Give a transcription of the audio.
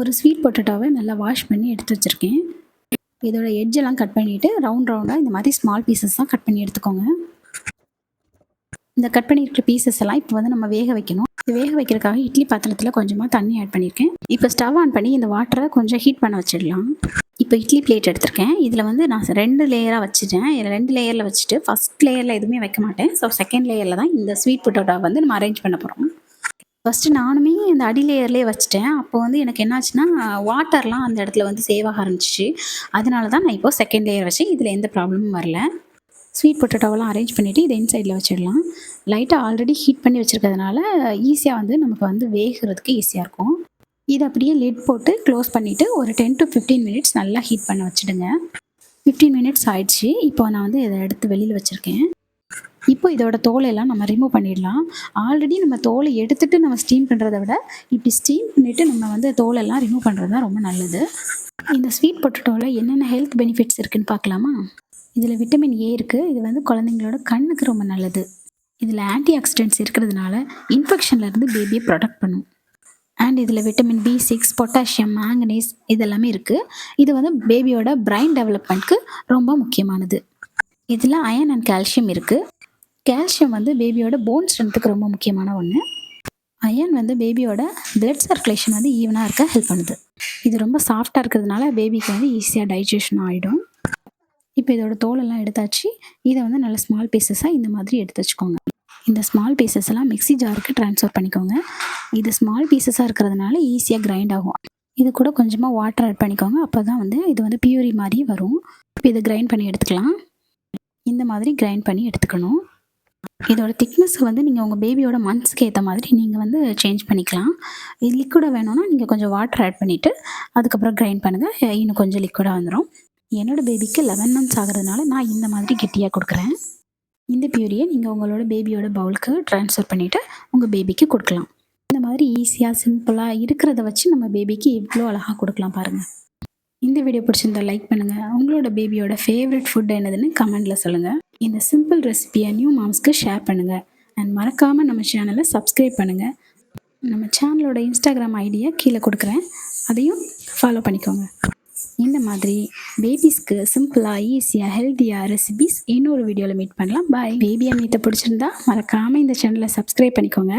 ஒரு ஸ்வீட் பொட்டேட்டோவை நல்லா வாஷ் பண்ணி எடுத்து வச்சுருக்கேன். இதோட எட்ஜெல்லாம் கட் பண்ணிவிட்டு ரவுண்ட் ரவுண்டாக இந்த மாதிரி ஸ்மால் பீசஸாக கட் பண்ணி எடுத்துக்கோங்க. இந்த கட் பண்ணியிருக்கிற பீசஸ் எல்லாம் இப்போ வந்து நம்ம வேக வைக்கணும். இது வேக வைக்கிறதுக்காக இட்லி பாத்திரத்தில் கொஞ்சமாக தண்ணி ஆட் பண்ணியிருக்கேன். இப்போ ஸ்டவ் ஆன் பண்ணி இந்த வாட்டரை கொஞ்சம் ஹீட் பண்ண வச்சிடலாம். இப்போ இட்லி பிளேட் எடுத்திருக்கேன். இதில் வந்து நான் 2 லேயராக வச்சுட்டேன். 2 லேயரில் வச்சுட்டு ஃபஸ்ட் லேயரில் எதுவுமே வைக்க மாட்டேன். ஸோ செகண்ட் லேயரில் தான் இந்த ஸ்வீட் பொட்டேட்டோ வந்து நம்ம அரேஞ்ச் பண்ண போகிறோம். ஃபஸ்ட்டு நானுமே இந்த அடி லேயர்லேயே வச்சுட்டேன். அப்போ வந்து எனக்கு என்னாச்சுன்னா வாட்டர்லாம் அந்த இடத்துல வந்து சேவ் ஆக ஆரம்பிச்சிச்சு. அதனால தான் நான் இப்போ செகண்ட் லேயர் வச்சேன். இதில் எந்த ப்ராப்ளமும் வரல. ஸ்வீட் பொட்டேட்டோவெல்லாம் அரேஞ்ச் பண்ணிவிட்டு இதை இன்சைடில் வச்சிடலாம். லைட்டாக ஆல்ரெடி ஹீட் பண்ணி வச்சுருக்கிறதுனால ஈஸியாக வந்து நமக்கு வந்து வேகிறதுக்கு ஈஸியாக இருக்கும். இதை அப்படியே லிட் போட்டு க்ளோஸ் பண்ணிவிட்டு ஒரு 10 to 15 மினிட்ஸ் நல்லா ஹீட் பண்ண வச்சுடுங்க. 15 மினிட்ஸ் ஆயிடுச்சு. இப்போ நான் வந்து இதை எடுத்து வெளியில் வச்சுருக்கேன். இப்போ இதோட தோலையெல்லாம் நம்ம ரிமூவ் பண்ணிடலாம். ஆல்ரெடி நம்ம தோலை எடுத்துகிட்டு நம்ம ஸ்டீம் பண்ணுறத விட இப்படி ஸ்டீம் பண்ணிவிட்டு நம்ம வந்து தோலெல்லாம் ரிமூவ் பண்ணுறது தான் ரொம்ப நல்லது. இந்த ஸ்வீட் பொட்டேட்டோவில் என்னென்ன ஹெல்த் பெனிஃபிட்ஸ் இருக்குதுன்னு பார்க்கலாமா? இதில் விட்டமின் ஏ இருக்குது. இது வந்து குழந்தைங்களோட கண்ணுக்கு ரொம்ப நல்லது. இதில் ஆன்டி ஆக்சிடென்ட்ஸ் இருக்கிறதுனால இன்ஃபெக்ஷன்லேருந்து பேபியை ப்ரொடெக்ட் பண்ணும். அண்ட் இதில் விட்டமின் B6, பொட்டாசியம், மேங்கனீஸ் இதெல்லாமே இருக்குது. இது வந்து பேபியோட பிரைன் டெவலப்மெண்ட்க்கு ரொம்ப முக்கியமானது. இதில் அயன் அண்ட் கால்சியம் இருக்குது. கால்சியம் வந்து பேபியோட போன் ஸ்ட்ரென்த்துக்கு ரொம்ப முக்கியமான ஒன்று. அயன் வந்து பேபியோட பிளட் சர்க்குலேஷன் வந்து ஈவனாக இருக்க ஹெல்ப் பண்ணுது. இது ரொம்ப சாஃப்டாக இருக்கிறதுனால பேபிக்கு வந்து ஈஸியாக டைஜஷன் ஆகிடும். இப்போ இதோட தோலெல்லாம் எடுத்தாச்சு. இதை வந்து நல்ல ஸ்மால் பீசஸாக இந்த மாதிரி எடுத்து வச்சுக்கோங்க. இந்த ஸ்மால் பீசஸ் எல்லாம் மிக்ஸி ஜாருக்கு ட்ரான்ஸ்ஃபர் பண்ணிக்கோங்க. இது ஸ்மால் பீசஸாக இருக்கிறதுனால ஈஸியாக கிரைண்ட் ஆகும். இது கூட கொஞ்சமாக வாட்டர் ஆட் பண்ணிக்கோங்க. அப்போ தான் வந்து இது வந்து பியூரி மாதிரி வரும். இப்போ இதை கிரைண்ட் பண்ணி எடுத்துக்கலாம். இந்த மாதிரி கிரைண்ட் பண்ணி எடுத்துக்கணும். இதோட திக்னஸ் வந்து நீங்கள் உங்கள் பேபியோட மந்த்ஸ்க்கு ஏற்ற மாதிரி நீங்கள் வந்து சேஞ்ச் பண்ணிக்கலாம். இது லிக்விடாக வேணும்னா நீங்கள் கொஞ்சம் வாட்டர் ஆட் பண்ணிவிட்டு அதுக்கப்புறம் கிரைண்ட் பண்ணுங்கள். இன்னும் கொஞ்சம் லிக்விடாக வந்துடும். என்னோடய பேபிக்கு 11 மந்த்ஸ் ஆகிறதுனால நான் இந்த மாதிரி கெட்டியாக கொடுக்குறேன். இந்த பியூரியை நீங்கள் உங்களோட பேபியோட பவுலுக்கு ட்ரான்ஸ்ஃபர் பண்ணிவிட்டு உங்கள் பேபிக்கு கொடுக்கலாம். இந்த மாதிரி ஈஸியாக சிம்பிளாக இருக்கிறத வச்சு நம்ம பேபிக்கு இவ்வளோ அழகாக கொடுக்கலாம் பாருங்கள். இந்த வீடியோ பிடிச்சிருந்தால் லைக் பண்ணுங்கள். உங்களோட பேபியோட ஃபேவரட் ஃபுட் என்னதுன்னு கமெண்டில் சொல்லுங்கள். இந்த சிம்பிள் ரெசிபியை நியூ மாம்ஸ்க்கு ஷேர் பண்ணுங்கள். அண்ட் மறக்காமல் நம்ம சேனலை சப்ஸ்கிரைப் பண்ணுங்கள். நம்ம சேனலோட இன்ஸ்டாகிராம் ஐடியை கீழே கொடுக்குறேன். அதையும் ஃபாலோ பண்ணிக்கோங்க. இந்த மாதிரி பேபிஸ்க்கு சிம்பிளாக ஈஸியாக ஹெல்த்தியாக ரெசிபிஸ் இன்னொரு வீடியோவில் மீட் பண்ணலாம். பாய். பேபி அம்மியத்தை பிடிச்சிருந்தா மறக்காமல் இந்த சேனலை சப்ஸ்கிரைப் பண்ணிக்கோங்க.